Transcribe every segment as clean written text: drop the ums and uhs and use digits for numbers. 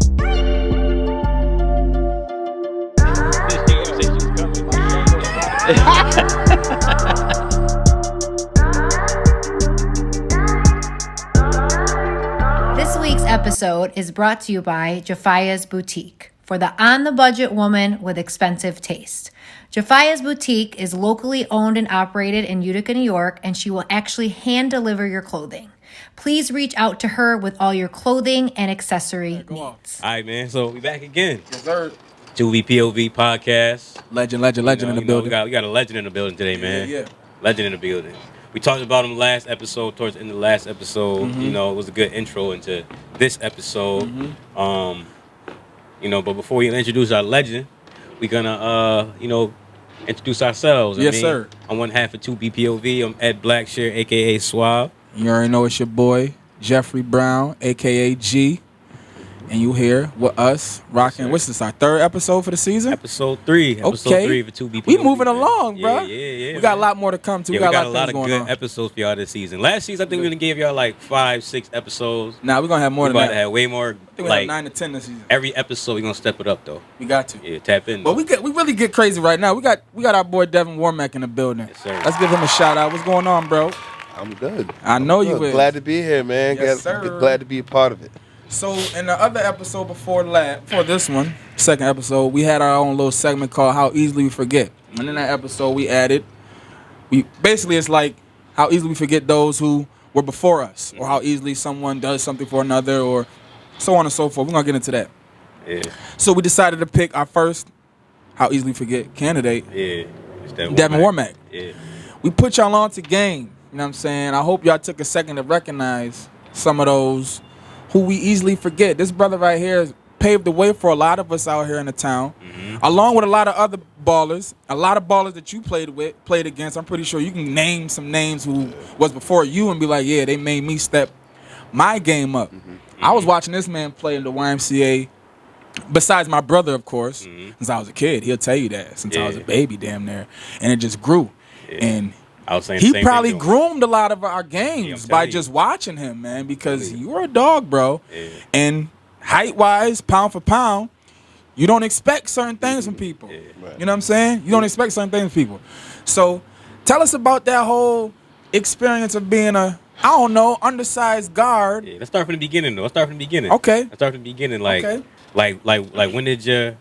This week's episode is brought to you by Jerfias Boutique, for the on-the-budget woman with expensive taste. Jerfias Boutique is locally owned and operated in Utica, New York, and she will actually hand-deliver your clothing. Please reach out to her with all your clothing and accessory needs. All right, man. So we back again. Yes, sir. Juvie POV podcast. Legend in the building. We got a legend in the building today, man. Yeah. Legend in the building. We talked about him last episode, towards the end of the last episode. Mm-hmm. You know, it was a good intro into this episode. Mm-hmm. But before we introduce our legend, we're gonna introduce ourselves. Yes, sir. I'm one half of 2BPOV. I'm Ed Blackshear, aka Suave. You already know it's your boy, Jeffrey Brown, a.k.a. G. And you here with us, rocking. Yes, what's this, our third episode for the season? Episode 3. Episode 3 for 2BPOV. We moving along, yeah, bro. Yeah. We got a lot more to come, too. Yeah, we got a lot of good episodes for y'all this season. Last season, I think we done gave y'all like 5-6 episodes. Nah, we're going to have more than that. To have way more. I think we have 9 to 10 this season. Every episode, we're going to step it up, though. We got to. Yeah, tap in. But we really get crazy right now. We got our boy Devin Warmack in the building. Yes, sir. Let's give him a shout out. What's going on, bro? I'm good. I know you is. Glad to be here, man. Yes, sir. Glad to be a part of it. So in the other episode before this one, second episode, we had our own little segment called How Easily We Forget. And in that episode it's like how easily we forget those who were before us, or how easily someone does something for another, or so on and so forth. We're going to get into that. Yeah. So we decided to pick our first How Easily We Forget candidate, Yeah. It's Devin Warmack. Yeah. We put y'all on to game, you know what I'm saying? I hope y'all took a second to recognize some of those who we easily forget. This brother right here has paved the way for a lot of us out here in the town, along with a lot of other ballers, that you played against. I'm pretty sure you can name some names who was before you and be like, yeah, they made me step my game up. I was watching this man play in the YMCA, besides my brother, of course, since I was a kid. He'll tell you that, since I was a baby damn near. And it just grew. Yeah. And I was saying he probably groomed a lot of our games by just watching him, man, because you were a dog, bro. Yeah. And height-wise, pound for pound, you don't expect certain things from people. Yeah. Right. You know what I'm saying? You don't expect certain things from people. So tell us about that whole experience of being undersized guard. Yeah, let's start from the beginning, though. Okay. Let's start from the beginning. Like when did you,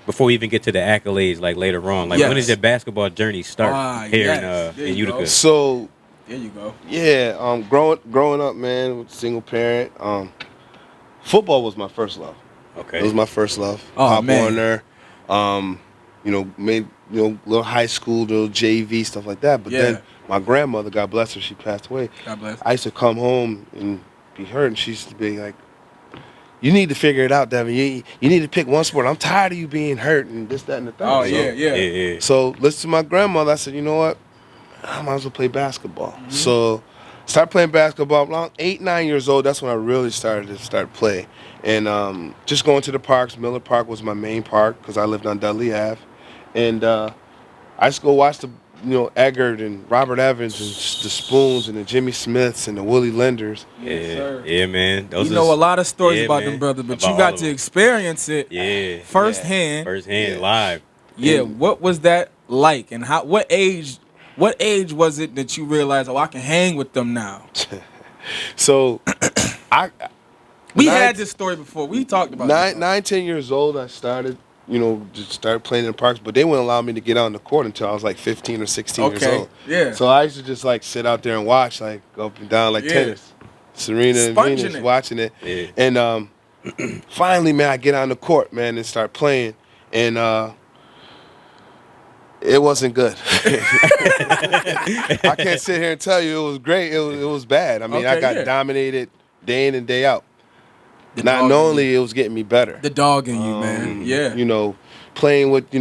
before we even get to the accolades, like later on, when did your basketball journey start here in Utica? Go. So there you go. Yeah, growing up, man, with single parent, football was my first love. Okay, it was my first love. Oh, man. On there, made little high school, little JV stuff like that. But then my grandmother, God bless her, she passed away. God bless her. I used to come home and be hurt, and she used to be like, you need to figure it out, Devin. You need to pick one sport. I'm tired of you being hurt and this, that, and the third. Oh, yeah. So listen to my grandmother. I said, you know what? I might as well play basketball. So started playing basketball. Around 8, 9 years old, that's when I really started to play. And just going to the parks. Miller Park was my main park because I lived on Dudley Ave. And I used to go watch the Eggert and Robert Evans and the Spoons and the Jimmy Smiths and the Willie Linders. Yeah, man. You know a lot of stories about them brothers, but you got to experience it firsthand. Firsthand, live. Yeah, what was that like? And what age was it that you realized, I can hang with them now? So we had this story before. We talked about it. 9, 10 years old, I started just started playing in the parks, but they wouldn't allow me to get out on the court until I was like 15 or 16 years old. Yeah. So I used to just like sit out there and watch, like go up and down like tennis. Serena and Venus watching it. Yeah. And finally, man, I get on the court, man, and start playing. And it wasn't good. I can't sit here and tell you it was great. It was bad. I mean, I got dominated day in and day out. Not knowingly, it was getting me better. The dog in you, man. Yeah. Playing with,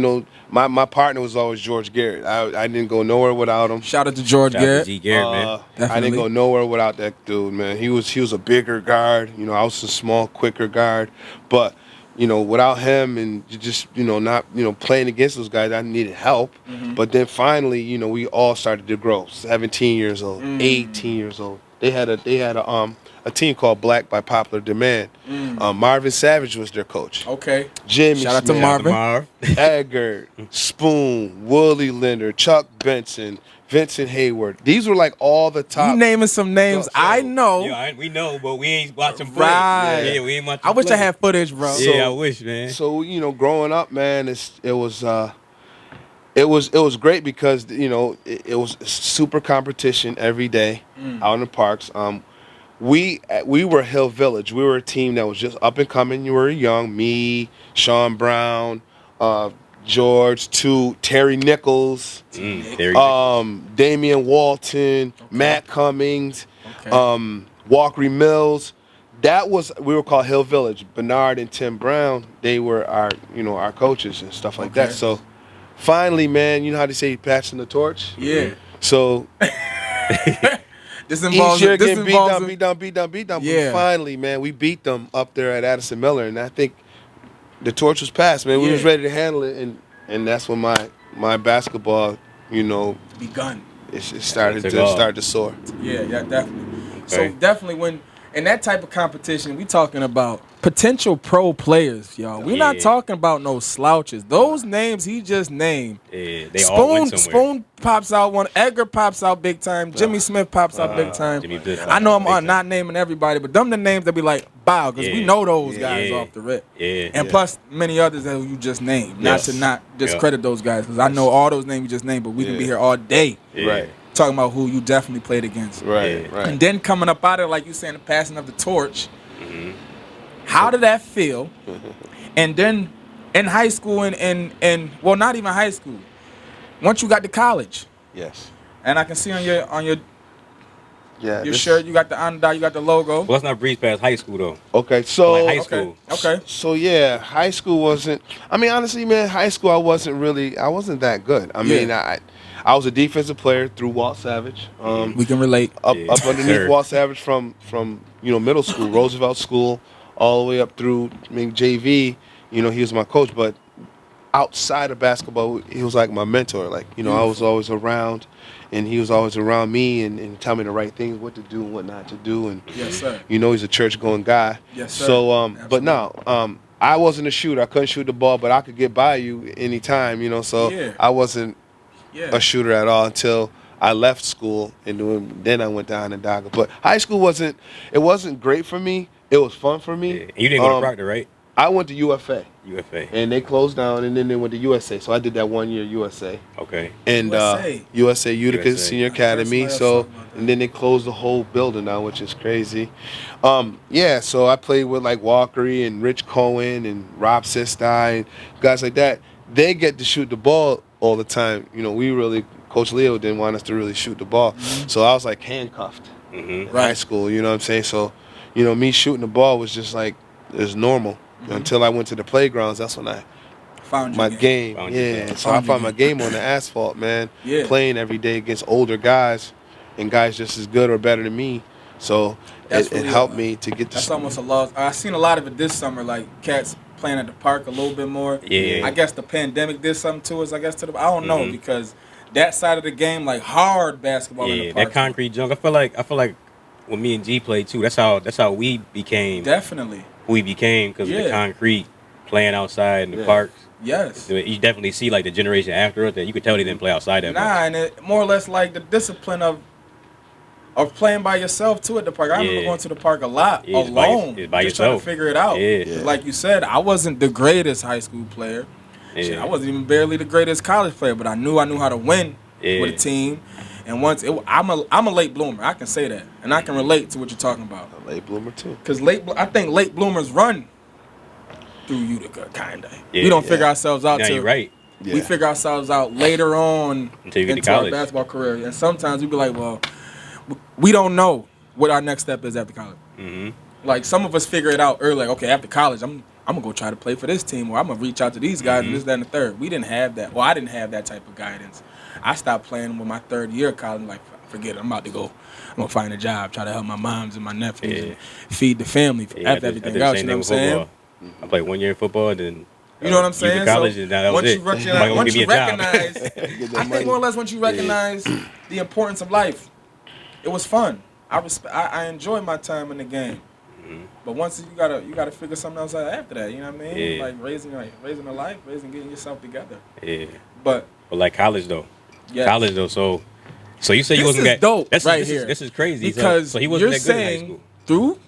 my partner was always George Garrett. I didn't go nowhere without him. Shout out to George Garrett. G. Garrett, man. I didn't go nowhere without that dude, man. He was a bigger guard. I was a small, quicker guard. But, without him and just, not, playing against those guys, I needed help. Mm-hmm. But then finally, we all started to grow. 17 years old, 18 years old, They had a team called Black by Popular Demand. Marvin Savage was their coach. Okay. Jimmy Shout out Smith, to Marvin. Eggert, Spoon, Willie Leonard, Chuck Benson, Vincent Hayward. These were like all the top. You naming some names I know. Yeah, we know, but we ain't watching play. Right. Yeah, we ain't watching I wish play. I had footage, bro. Yeah, I wish, man. So growing up, man, it was great because it was super competition every day out in the parks. We were Hill Village. We were a team that was just up and coming. You were young. Me, Sean Brown, George, Terry Nichols, Damian Walton, Matt Cummings, Walkery Mills. We were called Hill Village. Bernard and Tim Brown, they were our coaches and stuff like that. So finally, man, you know how they say passing the torch? Yeah. So This involves each year getting beat down. Yeah. But finally, man, we beat them up there at Addison Miller, and I think the torch was passed, man. We was ready to handle it, and that's when my basketball, begun. It started to soar. Yeah, definitely. Okay. So definitely when in that type of competition, we talking about potential pro players, y'all. We're not talking about no slouches. Those names he just named. Yeah, they all went somewhere. Spoon pops out one. Edgar pops out big time. Jimmy Smith pops out big time. I know I'm not naming everybody, but them the names that be like, bow, because we know those guys off the rip. Yeah. And plus many others that you just named. Not to discredit those guys, because I know all those names you just named, but we can be here all day. Yeah. Right. Talking about who you definitely played against. Right. And then coming up out of it, like you saying, the passing of the torch. How did that feel? And then in high school and well, not even high school. Once you got to college. Yes. And I can see on your this shirt, you got the Onondaga, you got the logo. Well, let's not breeze past high school though. Okay, so Like high school. Okay. So yeah, high school wasn't. I mean, honestly, man, high school I wasn't that good. I mean, I was a defensive player through Walt Savage. We can relate. Up underneath Walt Savage from middle school, Roosevelt School, all the way up through JV. He was my coach, but outside of basketball, he was like my mentor. Like I was always around, and he was always around me and tell me the right things, what to do and what not to do. And Yes, sir. he's a church going guy. Yes, sir. So but no, I wasn't a shooter. I couldn't shoot the ball, but I could get by you anytime. So I wasn't a shooter at all until I left school, and then I went to Onondaga. But high school wasn't great for me. It was fun for me. Yeah. And you didn't go to Proctor, right? I went to UFA. UFA. And they closed down, and then they went to USA. So I did that 1 year USA. Okay. And USA Utica Senior Academy. So and then they closed the whole building down, which is crazy. So I played with like Walkery and Rich Cohen and Rob Sistai and guys like that. They get to shoot the ball all the time. Coach Leo didn't want us to really shoot the ball. So I was like handcuffed in high school, you know what I'm saying? So, me shooting the ball was just like, it's normal. Until I went to the playgrounds, that's when I found my game. So I found my game on the asphalt, man. Yeah. Playing every day against older guys and guys just as good or better than me. So it helped me to get to. That's almost a loss. I've seen a lot of it this summer, like cats playing at the park a little bit more. Yeah. I guess the pandemic did something to us. I don't know, because that side of the game, like hard basketball in the park. That concrete junk. I feel like when me and G played too, that's how we became. Definitely. Who we became because of the concrete, playing outside in the parks. Yes. You definitely see like the generation after us that you could tell they didn't play outside that much. And it more or less like the discipline of playing by yourself too at the park. I remember going to the park a lot alone, by just yourself. trying to figure it out. Yeah. Like you said, I wasn't the greatest high school player. Yeah. Shit, I wasn't even barely the greatest college player, but I knew how to win with a team. And I'm a late bloomer. I can say that, and I can relate to what you're talking about. A late bloomer too. Because I think late bloomers run through Utica, kinda. We don't figure ourselves out till you're right. We figure ourselves out later on until you get to into our college. basketball career, and sometimes we be like, well, we don't know what our next step is after college. Like some of us figure it out early. Like, okay, after college, I'm gonna go try to play for this team, or I'm gonna reach out to these guys and this, that, and the third. We didn't have that. Well, I didn't have that type of guidance. I stopped playing with my third year of college. Like, forget it. I'm about to go. I'm gonna find a job, try to help my moms and my nephews, and feed the family after everything else. You know what I'm saying? I played 1 year in football, and then you know what I'm saying. College, and that was it. Once you recognize, I think more or less once you recognize the importance of life, it was fun. I enjoy my time in the game. But once you gotta figure something else out after that, you know what I mean? Yeah. Like raising a life, getting yourself together. Yeah. But like college though. Yes. College though. So you say you wasn't that dope this here. This is crazy. Because so he wasn't you're that good in high saying school. through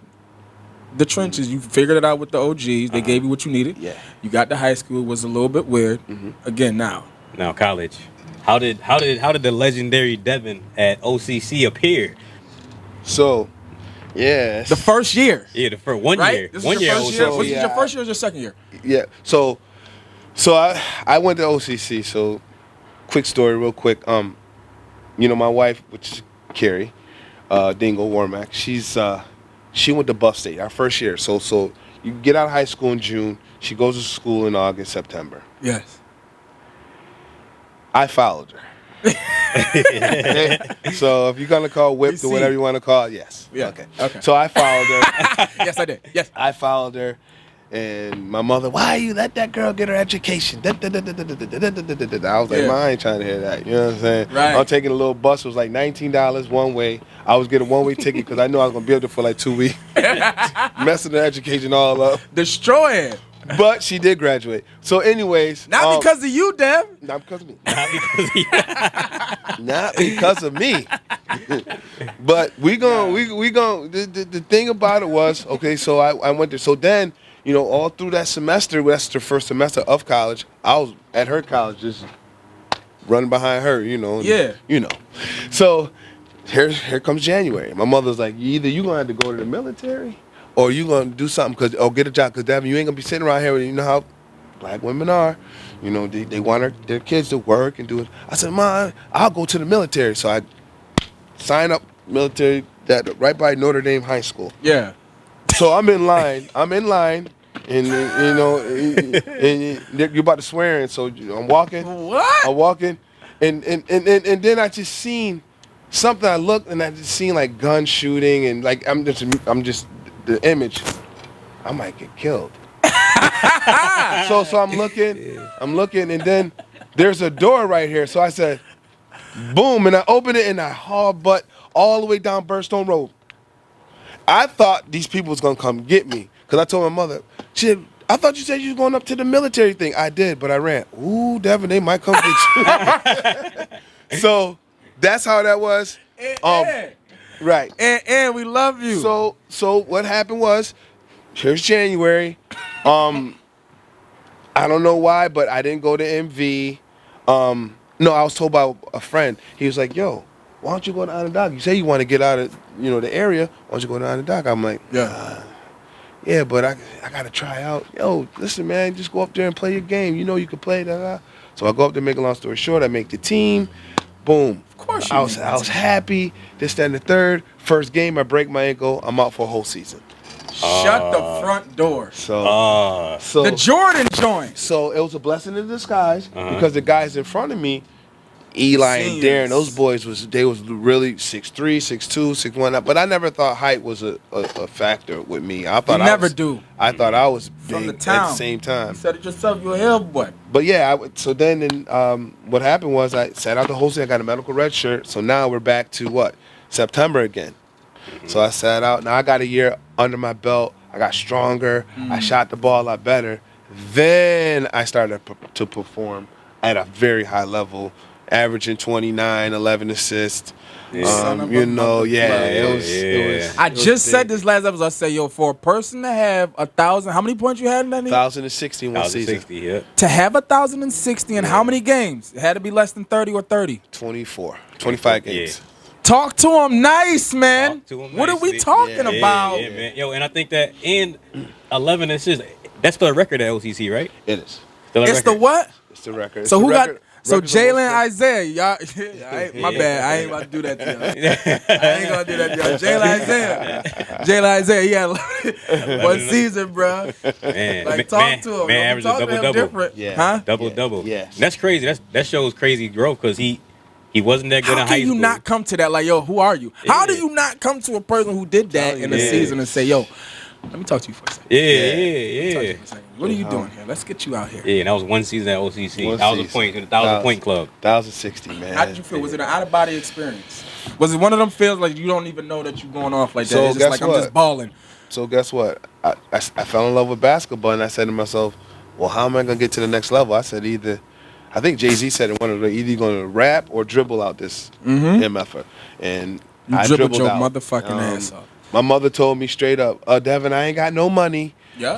the trenches, you figured it out with the OGs. They gave you what you needed. Yeah. You got to high school. It was a little bit weird. Again, now College. How did the legendary Devin at OCC appear? So, yeah. the first year. Yeah, the first 1 Right? year. This 1 is your year. first year. OCC. Was this your first year or your second year? Yeah. So I went to OCC. So, quick story, real quick. My wife, which is Carrie, Dingle Warmack, she went to Buff State our first year. So you get out of high school in June. She goes to school in August, September. Yes. I followed her. So if you're gonna call whipped or whatever you want to call it, yes. Yeah. Okay. So I followed her. Yes, I did. Yes. I followed her, and my mother, why you let that girl get her education? I was like, I ain't trying to hear that. You know what I'm saying? Right. I'm taking a little bus. It was like $19 one way. I was getting a one-way ticket because I knew I was gonna be up there for like 2 weeks, messing the education all up. Destroy it. But she did graduate. So, anyways, Not because of you, Dev. not because of me. Not because he, Not because of me. But we gon' the thing about it was, okay, so I went there. So then, all through that semester, that's the first semester of college, I was at her college just running behind her, Yeah. So here comes January. My mother's like, either you gonna have to go to the military or you gonna do something or get a job, because Devin, you ain't gonna be sitting around here. You know how black women are. They want their kids to work and do it. I said, Mom, I'll go to the military. So I signed up military that right by Notre Dame High School. Yeah. So I'm in line, and you're about to swear in. So I'm walking. What? I'm walking, and then I just seen something. I looked and I just seen like gun shooting and like I'm just the image. I might get killed. So I'm looking, and then there's a door right here. So I said, boom, and I opened it and I hauled butt all the way down Burnstone Road. I thought these people was gonna come get me, because I told my mother, I thought you said you was going up to the military thing. I did, but I ran. Ooh, Devin, they might come get you. So that's how that was. Right. And we love you. So what happened was, here's January. I don't know why, but I didn't go to MV. No, I was told by a friend. He was like, yo, why don't you go to Onondaga? You say you want to get out of the area. Why don't you go to Onondaga? I'm like, yeah, but I got to try out. Yo, listen, man, just go up there and play your game. You can play. So I go up there, make a long story short, I make the team. Boom. Of course I was happy. This, that, and the third. First game, I break my ankle. I'm out for a whole season. Shut the front door. So the Jordan joint. So it was a blessing in disguise, because the guys in front of me, Eli and Darren, those boys was really 6'3", 6'2", 6'1", but I never thought height was a factor with me. I thought I thought I was from the big town. at the same time. You said it yourself, you're a hell boy. But yeah, so then what happened was I sat out the whole season. I got a medical red shirt. So now we're back to September again. So I sat out. Now I got a year under my belt. I got stronger. I shot the ball a lot better. Then I started to perform at a very high level, averaging 29, 11 assists. It was. I just said this last episode. I said, for a person to have 1,000, how many points you had in that? 1,060 in one season. 1,060, yeah. To have 1,060 in how many games? It had to be less than 30 or 30. 25 games. Yeah. Talk to him nice, man. What are we talking about? Yeah, man. Yo, and I think that in 11 assists, that's the record at OCC, right? It is. It's the what? It's the record. So who got? So Jalen Isaiah, y'all. My bad. I ain't about to do that to y'all. I ain't gonna do that to y'all. Jalen Isaiah, he had one season, bro. Man, talk to him. Man, average a double-double. Different. Yeah. Huh? Double-double. Yeah. That's crazy. That shows crazy growth, because he wasn't that good in high school. How can you not come to that? Like, who are you? How do you not come to a person who did that in a season and say, Let me talk to you for a second. Yeah. What are you doing here? Let's get you out here. Yeah, and that was one season at OCC. That was a point club. That was a 60, man. How did you feel? Was it an out of body experience? Was it one of them feels like you don't even know that you're going off like that? So it's just like I'm just balling. So guess what? I fell in love with basketball, and I said to myself, well, how am I gonna get to the next level? I said I think Jay-Z said it, either you're gonna rap or dribble out this MFer. And I dribbled your out. Motherfucking ass off. My mother told me straight up, Devin, I ain't got no money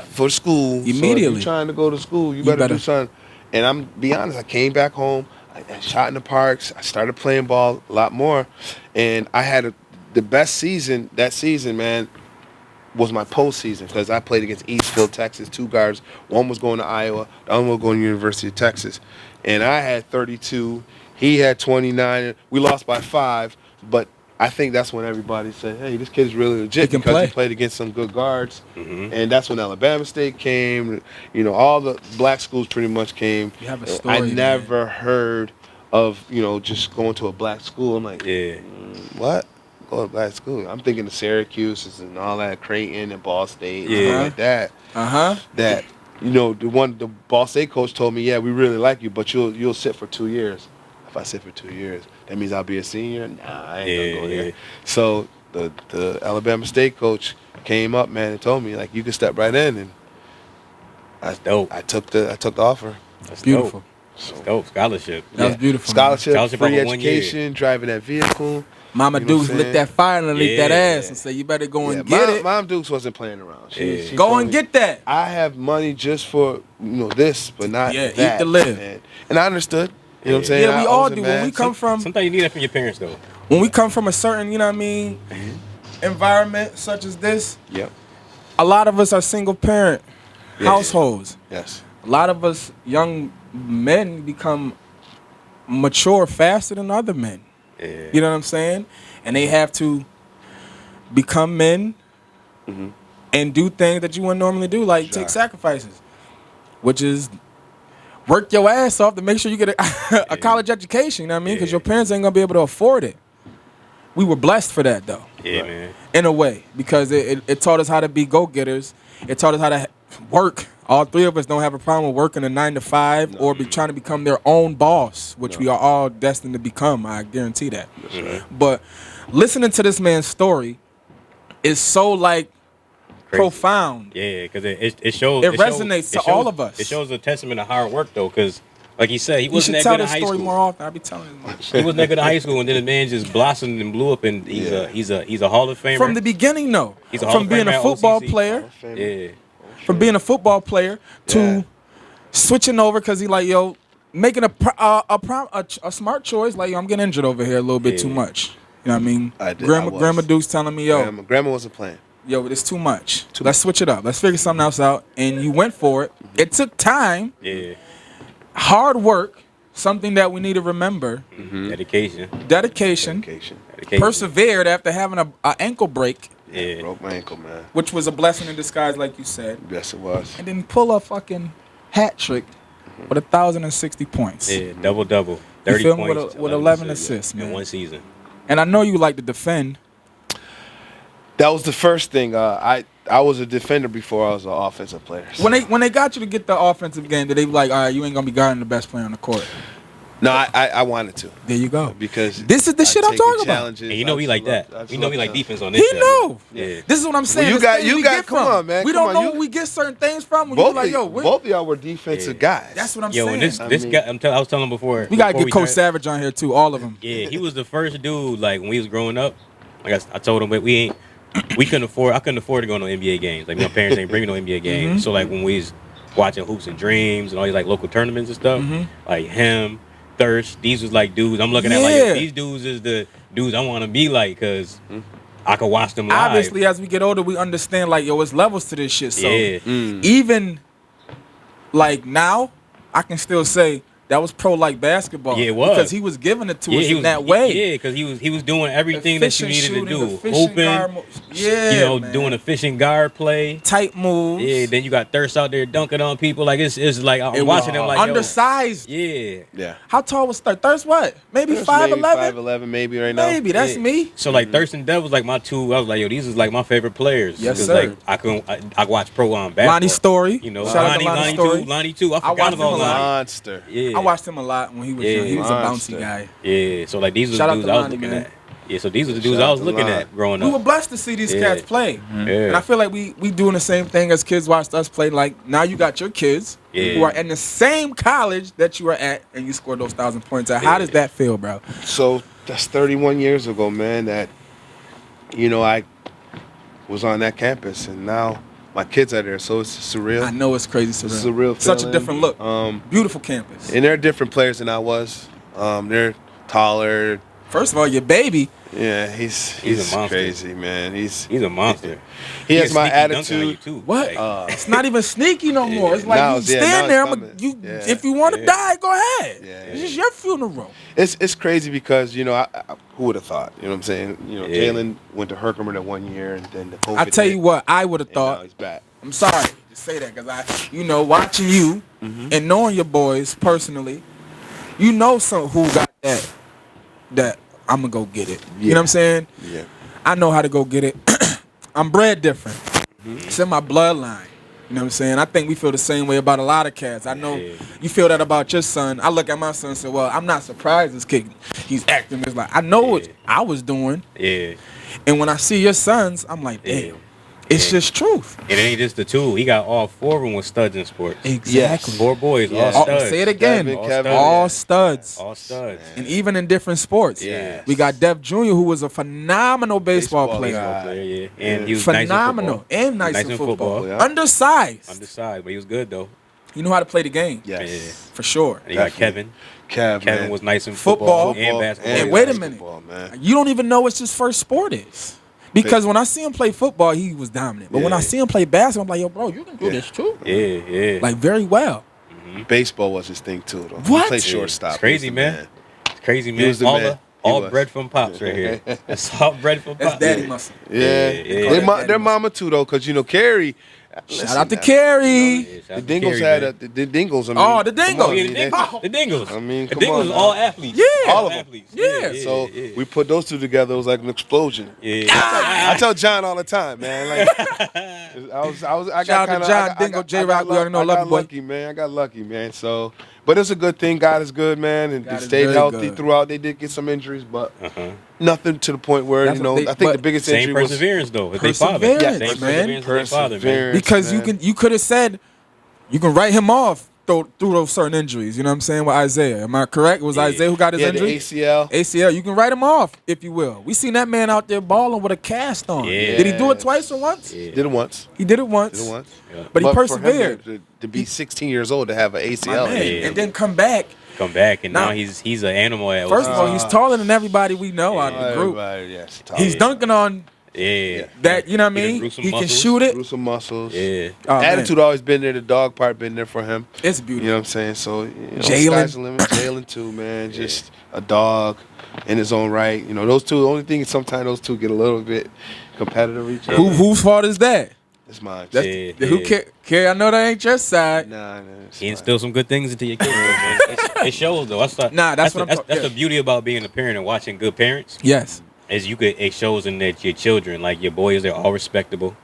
for school. Immediately. So if you're trying to go to school, you better do something. And I'm be honest, I came back home, I shot in the parks, I started playing ball a lot more, and I had the best season that season, man, was my postseason because I played against Eastfield, Texas, 2 guards. One was going to Iowa, the other one was going to University of Texas. And I had 32, he had 29. We lost by 5, but I think that's when everybody said, hey, this kid's really legit because he played against some good guards. And that's when Alabama State came. You know, all the black schools pretty much came. You have a story, I never heard of, just going to a black school. I'm like, what? Go to black school? I'm thinking of Syracuse and all that, Creighton and Ball State and stuff like that. That, the Ball State coach told me, yeah, we really like you, but you'll sit for 2 years. If I sit for 2 years, that means I'll be a senior? Nah, I ain't gonna go there. So the Alabama State coach came up, man, and told me, like, you can step right in, and that's dope. I took the offer. That's beautiful. Dope. That's dope. Scholarship. That was beautiful. Scholarship, free education, driving that vehicle. Mama Dukes lit that fire underneath that ass and said, you better go and get it. Mom Dukes wasn't playing around. She go and get that. I have money just for, this, but not that. Eat to live. And I understood. You know what I'm saying? Yeah, we all do. When we come from... Sometimes you need that from your parents, though. When we come from a certain, environment such as this, a lot of us are single parent households. Yes. A lot of us young men become mature faster than other men. Yeah. You know what I'm saying? And they have to become men and do things that you wouldn't normally do, like take sacrifices, which is work your ass off to make sure you get a college education, you know what I mean? Because your parents ain't going to be able to afford it. We were blessed for that, though. Yeah, man. In a way, because it taught us how to be go-getters. It taught us how to work. All 3 of us don't have a problem with working a 9 to 5 or be trying to become their own boss, which we are all destined to become. I guarantee that. But listening to this man's story is so profound. Yeah, because it shows. It resonates to all of us. It shows a testament of hard work, though, because like he said, he wasn't that good in high school. You should tell this story more often. I'll be telling him. He wasn't that good in high school, and then the man just blossomed and blew up, and he's a Hall of Famer from the beginning. No, he's a Hall from being a football player. From being a football player to switching over because he making a smart choice. Like, I'm getting injured over here a little bit too much. You know what I mean? Grandma Duke's telling me, Grandma wasn't playing. It's too much. Let's switch it up. Let's figure something else out. And you went for it. It took time. Yeah. Hard work. Something that we need to remember. Dedication. Persevered after having an ankle break. Yeah, broke my ankle, man. Which was a blessing in disguise, like you said. Yes, it was. And then pull a fucking hat trick with 1,060 points. Yeah, double, 30 points with 11 assists, man, in one season. And I know you like to defend. That was the first thing. I was a defender before I was an offensive player. So. When they got you to get the offensive game, did they be like, all right, you ain't gonna be guarding the best player on the court? No, I wanted to. There you go. Because this is the shit I'm talking about. And you know we like that. We know we like defense on this. He know. Yeah. This is what I'm saying. Well, you got. Come on, man. We don't know where we get certain things from. Both of y'all were defensive guys. That's what I'm saying. And this guy, I was telling him before. We gotta get Coach Savage on here too. All of them. Yeah, he was the first dude. Like when we was growing up, like I told him, but we couldn't afford. I couldn't afford to go to NBA games. Like my parents ain't bringing no NBA games. So like when we was watching Hoops and Dreams and all these like local tournaments and stuff, like him. Thirst, these was like dudes I'm looking at like these dudes is the dudes I want to be like because I could watch them live. Obviously, as we get older, we understand like it's levels to this shit. So even like now, I can still say that was pro like basketball. Yeah, it was. Because he was giving it to us he in was, that way. Yeah, because he was doing everything that you needed to do. Hooping, man. doing efficient guird play. Tight moves. Yeah, then you got Thirst out there dunking on people. Like it's like I'm watching him like undersized. Yeah. How tall was Thirst? What? Maybe 5'11"? 5'11", maybe right now. Maybe that's me. So like Thirst and Dev was like my two. I was like, yo, these is like my favorite players. Yes, Because sir. like I watch pro basketball. Lonnie Story. You know, Shout out to Lonnie Story. Lonnie too. I watched forgot him about a lot. Lonnie. Monster. Yeah. I watched him a lot when he was young. He was a bouncy guy. Yeah. So like these are Shout the out dudes to I was Lonnie, looking man. at. Yeah. So these are the dudes I was looking at growing We were up. blessed to see these cats play. Yeah. And I feel like we doing the same thing as kids watched us play. Like now you got your kids who are in the same college that you were at and you scored those 1,000 points. How does that feel, bro? So that's 31 years ago, man, that, I was on that campus, and now my kids are there, so it's surreal. I know it's crazy surreal. It's a real Such a feeling. different look. Beautiful campus. And they're different players than I was. They're taller. First of all, your baby. Yeah, he's a monster. crazy, man. He's He's a monster. He has a my sneaky dunker on you, attitude. too. What? Like, It's not even sneaky no more. It's like Now you it's- yeah, stand now there. it's coming. Yeah. If you want to die, go ahead. Yeah. It's just your funeral. It's crazy because I who would have thought? You know what I'm saying? Yeah. Jalen went to Herkimer that 1 year, and then the COVID. I tell hit, you what, I would have and now thought. he's back. I'm sorry to say that because watching you and knowing your boys personally, who got that I'm gonna go get it. You know what I'm saying? Yeah. I know how to go get it. I'm bred different. It's in my bloodline. You know what I'm saying? I think we feel the same way about a lot of cats. I know you feel that about your son. I look at my son and say, well, I'm not surprised this kid, he's acting just like, I know what I was doing. Yeah. And when I see your sons, I'm like, damn, it's just truth. And it ain't just the two. He got all four of them with studs in sports. Exactly. 4 boys, all Yes. studs. Say it again. Devin, All Kevin, studs. All studs. All studs. And even in different sports. Yes. We got Dev Jr., who was a phenomenal baseball Baseball player. guy. Player, yeah. And he was Phenomenal. nice in And nice in football. Yeah. Undersized. On the side, but he was good though. You know how to play the game. Yes. For sure. And you got Definitely. Kevin. Kev, Kevin man. was nice in Football. football and basketball. And wait a minute. basketball, man. You don't even know what his first sport is. Because when I see him play football, he was dominant. But when I see him play basketball, I'm like, yo, bro, you can do this too. Yeah. Like, very well. Baseball was his thing too, though. What? He played Yeah. shortstop. It's crazy, He was the man. It's crazy, He man. was the man. He All was. bred from pops right here. That's all bred from pops. That's daddy muscle. Yeah, Yeah. Their mama too, though, because Carrie. Shout out to Carrie. Yeah, shout The out to Dingles Kerry, had man. the Dingles. Oh, the Dingles. come on, Yeah, man. the Dingles. I mean, the come Dingles on was now. all athletes. Yeah. All of them. athletes. Yeah. So we put those two together. It was like an explosion. Yeah. I tell John all the time, man. Like, I Shout out to John Dingle, J-Rock, we already know, love you, boy. lucky, man. I got lucky, man. So, but it's a good thing. God is good, man, and God they is stayed very healthy good. throughout. They did get some injuries, but nothing to the point where That's what they- I think the but biggest Same injury was perseverance though. With their father. Perseverance, Same man. perseverance with their father, man. Because man. you could have said you can write him off through those certain injuries. You know what I'm saying? With Isaiah. Am I correct? It was Isaiah who got his Yeah, injury? the ACL. ACL. You can write him off, if you will. We seen that man out there balling with a cast on. Yeah. Did he do it twice or once? Did it once. He did it once. Did it once. But he for him persevered. to be 16 years old to have an My ACL. man. Yeah. And then come back. Come back and Now- now he's an animal at First of all, he's taller than everybody we know out of the group. Everybody, yes. He's dunking on Yeah. that, you know what I He done mean? grew some He can muscles. shoot it. Grew some muscles. Yeah. Oh, man. Attitude always been there. The dog part been there for him. It's You beautiful. know what I'm saying? So, Jalen. sky's the limit. Jalen too, man. Just a dog in his own right. Those two. The only thing is sometimes those two get a little bit competitive with each other. Whose fault is that? It's mine. That's Yeah. who Carrie, I know that ain't your side. Nah, it's He mine. instilled some good things into your kids, man. It shows though. Nah, that's that's what I'm that's, talking- that's yeah. the beauty about being a parent and watching good parents. Yes. Is it shows in that your children, like your boys, they're all respectable.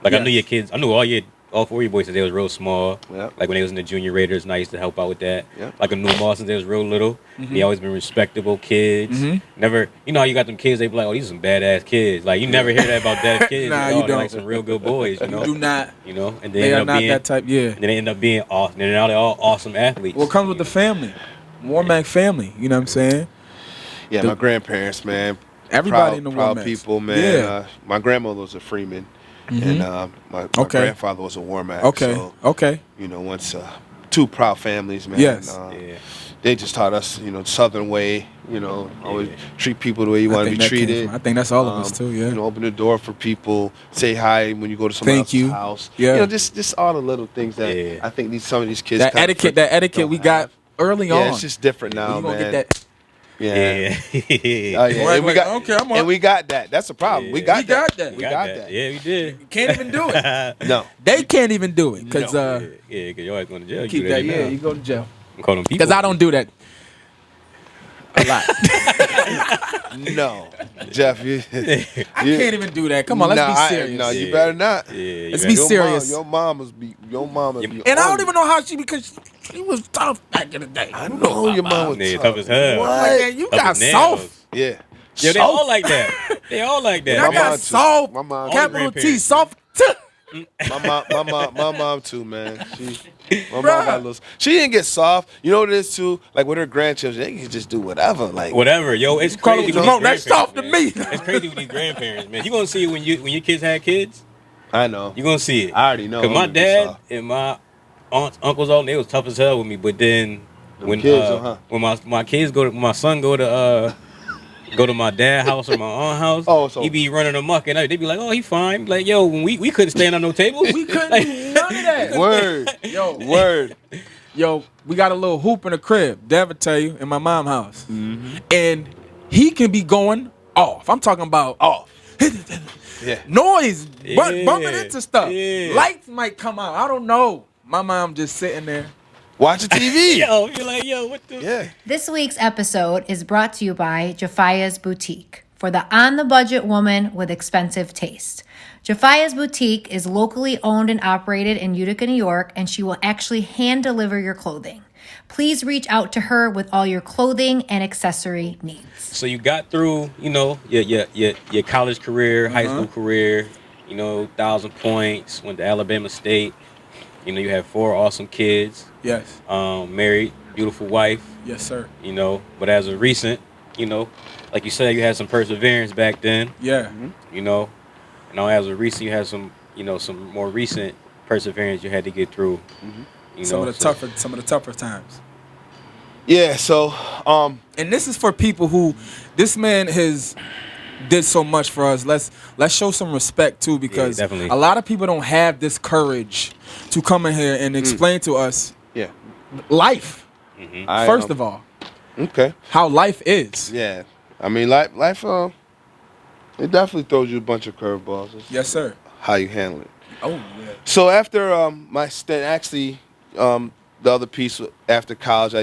Like I Yes. knew your kids, I knew all 4 of your boys since they was real small. Yep. Like when they was in the junior Raiders, and I used to help out with that. Yep. Like a new boss since they was real little. They always been respectable kids. Never, how you got them kids, they be like, oh, these are some badass kids. Like you never hear that about deaf kids. Nah, Like, you they're don't. like some real good boys. You know. Do not. And they They end are up not being that type. Yeah. And then they end up being awesome. And now they're all awesome athletes. What comes with the family? Warmack family. You know what I'm saying? Yeah, my grandparents, man. Everybody in the proud Warmacks. people, man. Yeah. My grandmother was a Freeman, and my Okay. grandfather was a Warmack. Okay. So, Okay. once two proud families, man. Yes. Yeah. They just taught us, Southern way. Always treat people the way you want to be treated. I think that's all of us too. Yeah. Open the door for people. Say hi when you go to someone Thank else's you. house. Yeah. Just all the little things that Yeah. I think some of these kids. that kinda etiquette don't we got have. early Yeah, on. it's just different now, You gonna man. get that? Yeah. Yeah. Oh, yeah. Right, And we like, got, okay, I'm on. and we got that. That's the problem. We Yeah. got We that. got that. We got that. Yeah, we did. You can't even do it. No. They can't even do it because Yeah, because your ass going to jail. keep you that. do Yeah, now. you go to jail. I'm calling people. Because I don't do that a lot. No. Jeff, you, I can't even do that. Come on, let's be serious. No, you Yeah. better not. Yeah, you Let's better- be serious. Your mom must be. Your mom must be. And I on don't you. even know how because she was tough back in the day. I know your mom was Yeah, tough. tough as hell. I'm like, man, you Tough got as nails. soft. Yeah. Yeah, they all like that. They all like that. I My got mom too. soft. My mom- Capital T, grandparents. soft. My mom too, man. My mom Bruh. got a little. She didn't get soft. You know what it is too? Like with her grandchildren, they can just do whatever. Like Whatever, yo, it's Call crazy. it with remote. these That's soft to grandparents, me. man. It's crazy with these grandparents, man. You gonna see it when your kids had kids. I know. You gonna see it. I already know. Cause my I'm gonna be dad soft. and my aunts, uncles, all they was tough as hell with me. But then when kids, huh? when my kids my son go to my dad's house or my aunt's house, Oh, so- he be running amok and they be like, oh, he fine. Like, yo, when we couldn't stand on no tables. We couldn't Like, do none of that. Word. Yo, Word. yo, we got a little hoop in the crib. Devin tell you in my mom's house, Mm-hmm. and he can be going off. I'm talking about Off. Yeah. noise, Yeah. bumping into stuff. Yeah. Lights might come out. I don't know. My mom just sitting there. Watching TV. yo, you're like, yo, what the? Yeah. This week's episode is brought to you by Jerfias Boutique for the on-the-budget woman with expensive taste. Jerfias Boutique is locally owned and operated in Utica, New York, and she will actually hand deliver your clothing. Please reach out to her with all your clothing and accessory needs. So you got through, your college career, high school career, 1,000 points, went to Alabama State. You had 4 awesome kids, Yes. married, beautiful wife, Yes, sir. But as of recent, like you said, you had some perseverance back then, Yeah. and now as of recent, you had some more recent perseverance you had to get through. Some of the tougher times. Yeah. So, And this is for people who this man has did so much for us. Let's show some respect too, because definitely. a lot of people don't have this courage to come in here and explain to us yeah. life. I, First of all, okay. how life is. Yeah. I mean, life. It definitely throws you a bunch of curveballs. It's Yes, sir. how you handle it. Oh yeah. So after my stint, actually, the other piece after college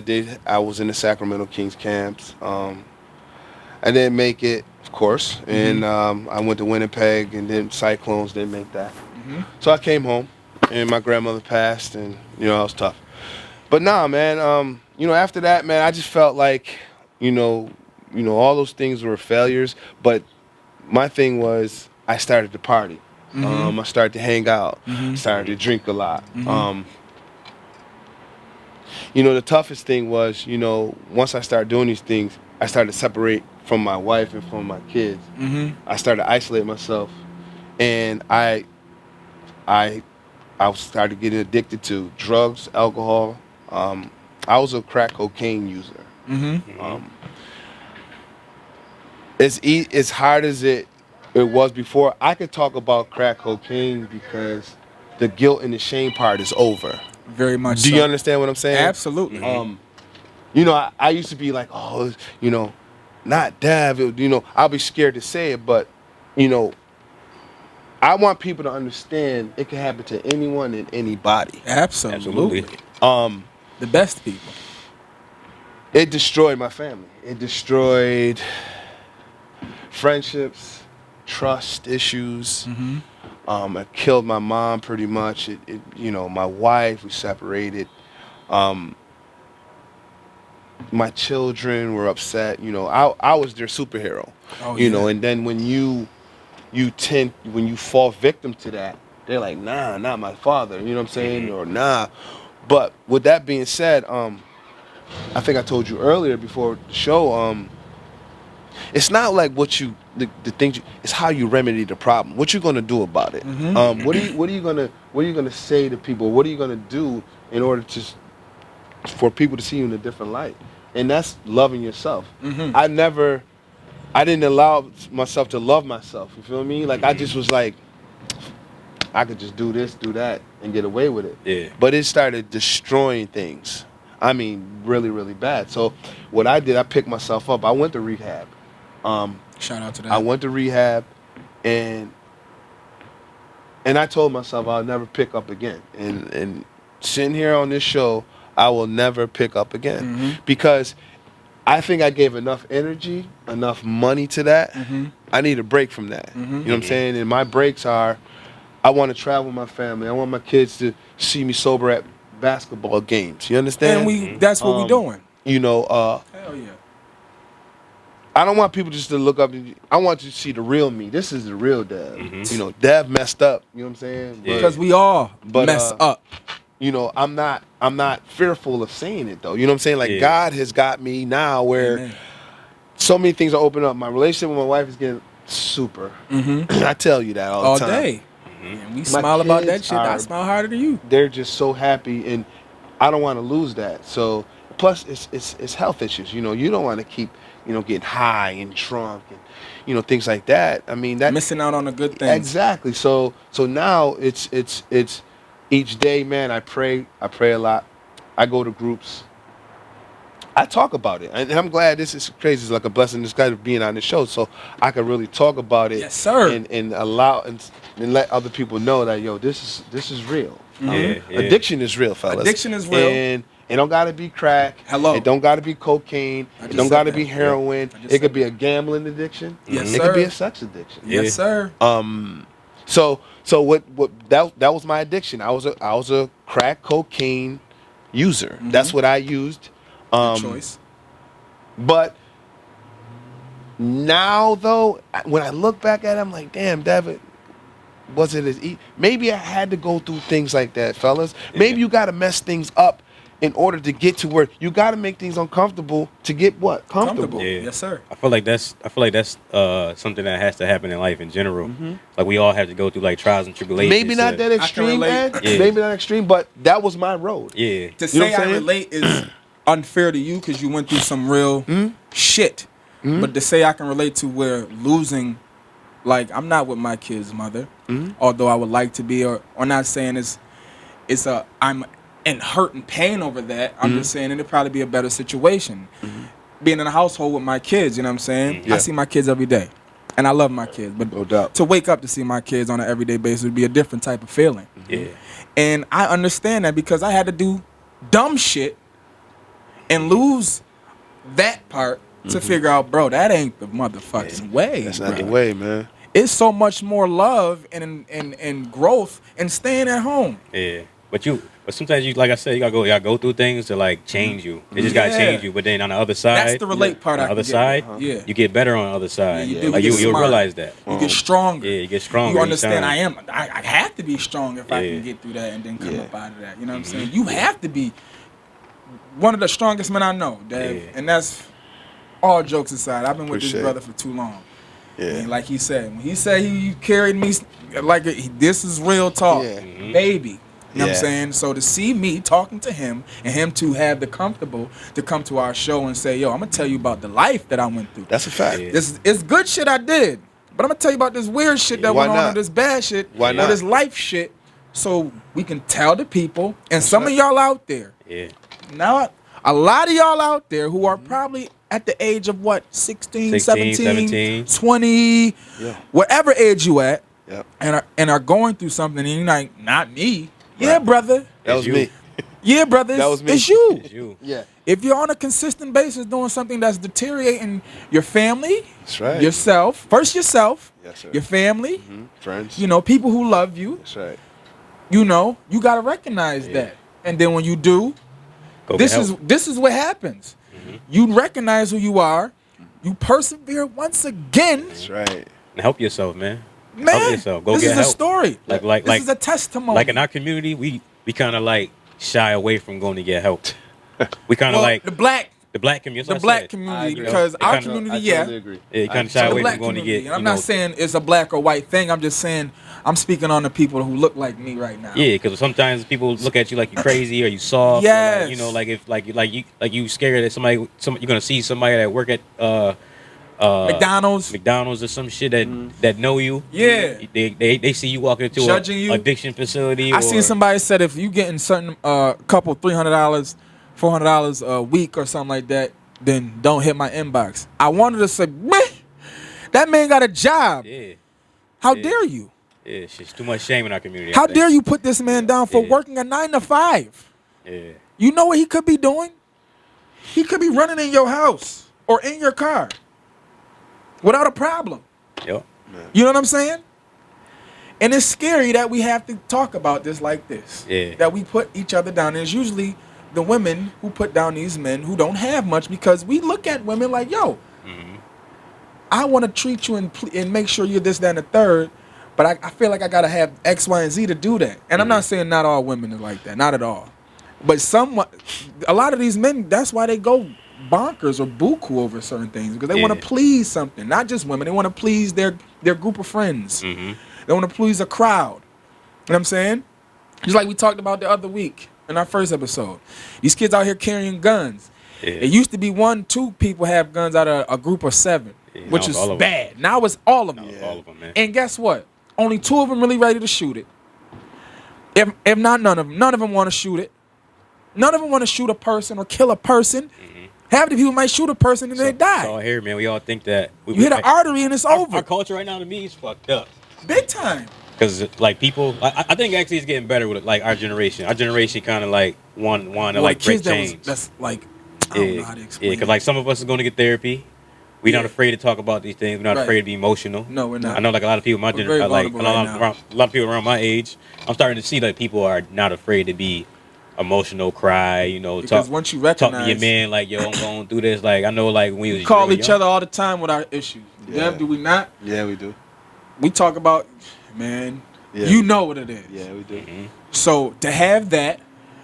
I was in the Sacramento Kings camps. I didn't make it, of course, and I went to Winnipeg, and then Cyclones didn't make that. So I came home, and my grandmother passed, and I was tough. But nah, man, after that, man, I just felt like, all those things were failures. But my thing was, I started to party. I started to hang out. Started to drink a lot. The toughest thing was, once I started doing these things, I started to separate from my wife and from my kids. I started to isolate myself, and I started getting addicted to drugs, alcohol. I was a crack cocaine user. As hard as it was before, I could talk about crack cocaine because the guilt and the shame part is over. Very much. Do so. you understand what I'm saying? Absolutely. I used to be like, oh, not Dev. I'll be scared to say it, but, I want people to understand it can happen to anyone and anybody. Absolutely. Absolutely. The best people. It destroyed my family. It destroyed friendships, trust issues. It killed my mom pretty much. My wife, we separated. My children were upset. I was their superhero. Oh, yeah. And then when you fall victim to that, they're like, nah, not my father. You know what I'm saying? Or nah. But with that being said, I think I told you earlier before the show, it's not like the things it's how you remedy the problem. What you gonna do about it? What are you gonna say to people? What are you gonna do in order for people to see you in a different light? And that's loving yourself. I didn't allow myself to love myself. You feel me? Like I just was like, I could just do this, do that, and get away with it. Yeah. But it started destroying things. I mean, really, really bad. So what I did, I picked myself up. I went to rehab. Shout out to that. I went to rehab, and I told myself I'll never pick up again. And sitting here on this show, I will never pick up again because I think I gave enough energy, enough money to that. I need a break from that. You know what I'm saying? And my breaks are, I want to travel with my family. I want my kids to see me sober at basketball games. You understand? And that's what we doing. You know, Hell yeah. I don't want people just to look up. I want you to see the real me. This is the real Dev. You know, Dev messed up. You know what I'm saying? Yeah. Because we all mess up. You know, I'm not fearful of saying it though. You know what I'm saying? Like God has got me now where so many things are opening up. My relationship with my wife is getting super. I tell you that all the time. Day. And we smile about that shit. I smile harder than you. They're just so happy, and I don't want to lose that. So plus it's health issues. You know, you don't want to keep getting high and drunk and things like that. I mean that missing out on the good things. Exactly. So now it's each day, man, I pray a lot. I go to groups. I talk about it. And I'm glad this is crazy. It's like a blessing this guy being on the show so I can really talk about it. Yes, sir. And allow and let other people know that this is real. Addiction is real, fellas. Addiction is real. And it don't gotta be crack. Hello. It don't gotta be cocaine. It don't gotta be heroin. It could be a gambling addiction. Yes, It sir. could be a sex addiction. Yes, sir. So what that was my addiction. I was a crack cocaine user. That's what I used. Good choice. But now though, when I look back at it, I'm like, damn, Devin, was it as easy? Maybe I had to go through things like that, fellas. Maybe you got to mess things up in order to get to where you got to make things uncomfortable to get what comfortable. Yeah. Yes, sir. I feel like that's something that has to happen in life in general. Like we all have to go through like trials and tribulations. Maybe not that extreme, man. Maybe not extreme, but that was my road. Yeah. To say I relate is unfair to you because you went through some real shit. But to say I can relate to where losing, like I'm not with my kid's mother, although I would like to be, or not saying I'm in hurt and pain over that. I'm just saying it'd probably be a better situation. Being in a household with my kids, you know what I'm saying? Yeah. I see my kids every day. And I love my kids. But no doubt. to wake up to see my kids on an everyday basis would be a different type of feeling. Yeah. And I understand that because I had to do dumb shit and lose that part to figure out, bro, that ain't the motherfucking way. That's not bro. the way, man. It's so much more love and growth and staying at home. Yeah. But sometimes you, like I said, you gotta go through things to like change you. It just gotta change you. But then on the other side, That's the relate part. On the other side, yeah, you get better on the other side. Yeah, you do. Like You get you'll smarter. realize that. You get stronger. Yeah, you get stronger. You each understand time. I have to be strong if I can get through that and then come up out of that. You know what I'm saying? You have to be one of the strongest men I know, Dave. Yeah. And that's all jokes aside. I've been with Appreciate this brother for too long. Yeah. And like he said, when he said he carried me like this is real talk, baby. You know what I'm saying? So to see me talking to him and him to have the comfortable to come to our show and say, yo, I'm going to tell you about the life that I went through. That's a fact. Yeah. It's good shit I did. But I'm going to tell you about this weird shit that Why went on not? and this bad shit. Why or not? this life shit. So we can tell the people and some of y'all out there. Yeah. Now, a lot of y'all out there who are probably at the age of what, 16 17, 20, whatever age you at, and are going through something and you're like, not me. Yeah, brother. That was me. Yeah, brother. That was me. It's you. It's you. Yeah. If you're on a consistent basis doing something that's deteriorating your family, That's right. yourself, first yourself, Yes, sir. your family, Friends. you know, people who love you, That's right. you know, you got to recognize that. And then when you do, this is what happens. You recognize who you are. You persevere once again. That's right. And help yourself, man. Man, Help yourself. Go this get is a help. story. Like this is a testimony. Like in our community, we kind of like shy away from going to get help. We kind of like the black community. the black community, because our community, I totally agree. Yeah, you kind of shy the away black from going to community. get. And I'm not saying it's a black or white thing. I'm just saying I'm speaking on the people who look like me right now. Yeah, because sometimes people look at you like you're crazy or you soft. Yes. Or like, you know, like if you scared that somebody you're gonna see somebody that work at McDonald's or some shit that know you. Yeah. They see you walking into Judging a you. addiction facility. I seen somebody said if you getting certain couple $300 $400 a week or something like that, then don't hit my inbox. I wanted to say, man, that man got a job. Yeah. How dare you? Yeah, it's just too much shame in our community. How dare you put this man down for working a 9 to 5? Yeah. You know what he could be doing? He could be running in your house or in your car without a problem. Yep. You know what I'm saying? And it's scary that we have to talk about this like this. Yeah. That we put each other down. And it's usually the women who put down these men who don't have much, because we look at women like, yo, I want to treat you and make sure you're this, that, and the third, but I feel like I got to have X, Y, and Z to do that. And I'm not saying not all women are like that. Not at all. But a lot of these men, that's why they go bonkers or buku over certain things, because they want to please something. Not just women. They want to please their group of friends. They want to please a crowd. You know what I'm saying? Just like we talked about the other week in our first episode. These kids out here carrying guns. Yeah. It used to be 1-2 people have guns out of a group of 7, which is bad. Now it's all of them. All of them, man. And guess what? Only 2 of them really ready to shoot it. If not none of them want to shoot it. None of them want to shoot a person or kill a person. Half the people might shoot a person and they die. So here, man, we all think that you hit an artery and it's over. Our culture right now, to me, is fucked up. Big time. Because like people, I think actually it's getting better with like our generation. Our generation kind of like want to like break chains. That's like, I don't know how to explain. Yeah, because like some of us are going to get therapy. We're not afraid to talk about these things. We're not afraid to be emotional. No, we're not. I know like a lot of people my generation, like a lot of people around my age. I'm starting to see that people are not afraid to be emotional, cry. You know, because once you recognize, talk to your man like, yo, I'm going through this. Like I know, like when we call each other all the time with our issues. Yeah. Do we not? Yeah, we do. We talk about, man. Yeah. You know what it is. Yeah, we do. So to have that,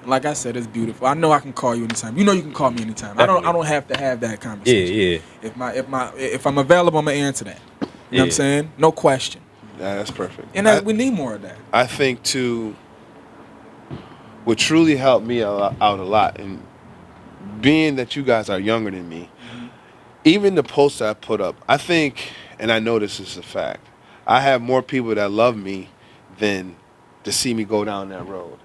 like I said, it's beautiful. I know I can call you anytime. You know you can call me anytime. Definitely. I don't have to have that conversation. Yeah. If I'm available, I'm gonna answer that. You know what I'm saying? No question. Yeah, that's perfect. And we need more of that. I think too, what truly helped me out a lot, and being that you guys are younger than me, even the posts I put up, I think, and I know this is a fact, I have more people that love me than to see me go down that road.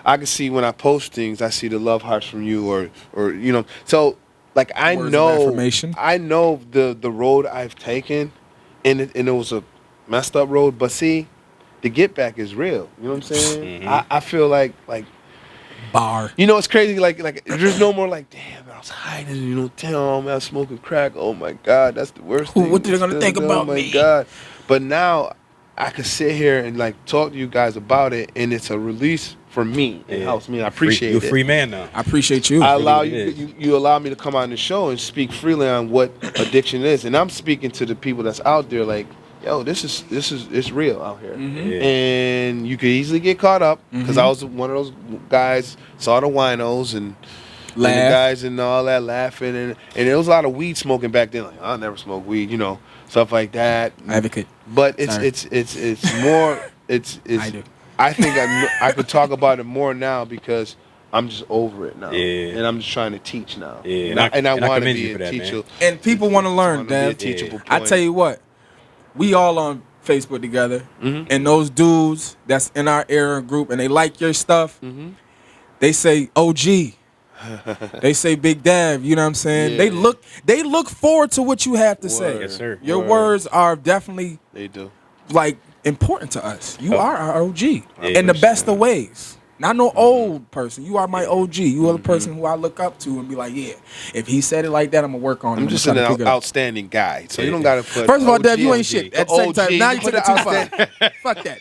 I can see when I post things, I see the love hearts from you, or you know. So like I Words know of affirmation. I know the road I've taken, and it was a messed up road. But see, the get back is real. You know what I'm saying? I feel like bar. You know, it's crazy. Like there's no more like, damn, I was hiding. You know, damn, I was smoking crack. Oh my God, that's the worst thing. What are they gonna think about me? Oh my God. But now I can sit here and like talk to you guys about it, and it's a release for me. It helps me. I appreciate it. You're a free man now. I appreciate you. I allow you allow me to come on the show and speak freely on what addiction is, and I'm speaking to the people that's out there like, yo, this is it's real out here, and you could easily get caught up because I was one of those guys, saw the winos and the guys and all that laughing, and there was a lot of weed smoking back then. Like, I never smoke weed, you know, stuff like that. Advocate. But it's more I do. I think I could talk about it more now because I'm just over it now, and I'm just trying to teach now. And I want to be a teacher. And people want to learn, Dev. I tell you what, we all on Facebook together, and those dudes that's in our era group, and they like your stuff. They say OG. They say Big Dev. You know what I'm saying? They look forward to what you have to say. Yes, sir. Your words are definitely like important to us. You are our OG in the best of ways. Not no old person. You are my OG. You are the person who I look up to and be like, yeah, if he said it like that, I'm gonna work on it. I'm just an outstanding guy, so you don't gotta put. First of all, OG, Dev, you ain't shit. At the same time, now you took it too far. Fuck that.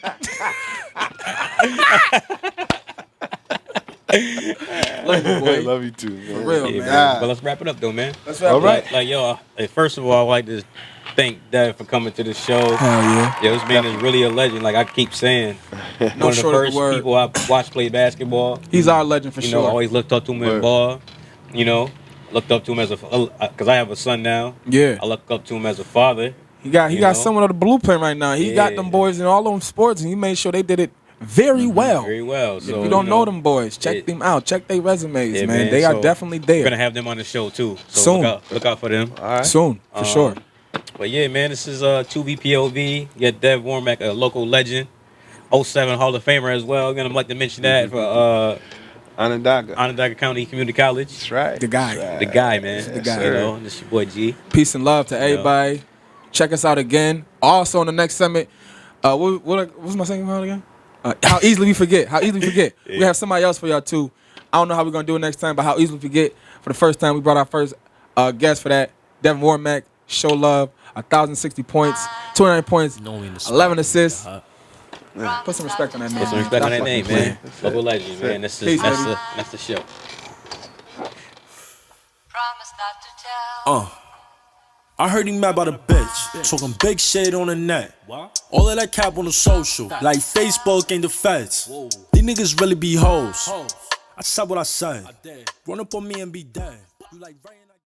Love you, boy. Love you too. For real, man. But let's wrap it up, though, man. Let's wrap it up. Like, yo, first of all, I'd like to thank Devin for coming to the show. Hell yeah. Yo, this man is really a legend. Like I keep saying, one of the first people I watched play basketball. He's our legend for sure. You know, I always looked up to him in ball. You know, looked up to him as because I have a son now. Yeah. I look up to him as a father. He got someone of the blueprint right now. He got them boys in all them sports, and he made sure they did it very well. Very well. So if you don't know them boys, check them out. Check their resumes, man. They are definitely there. We're gonna have them on the show too. So soon. Look out for them. All right. Soon, for sure. But yeah, man, this is 2BPOV. You got Dev Warmack, a local legend, 07 Hall of Famer as well. I'm gonna like to mention that for Onondaga County Community College. That's right. The guy. The guy, man. The guy. You know, this your boy G. Peace and love to everybody. Check us out again. Also on the next summit. What's my second one again? How easily we forget. We have somebody else for y'all too. I don't know how we're gonna do it next time, but how easily we forget. For the first time, we brought our first guest for that. Devin Warmack. Show love. 1,060 points. 29 points. 11 assists. Put some respect on that name. Put some respect on that name, man. Local legend, man. That's the show. I heard he mad about a bitch, talking big shit on the net. All of that cap on the social, like Facebook ain't the feds. These niggas really be hoes. I said what I said. Run up on me and be dead. You like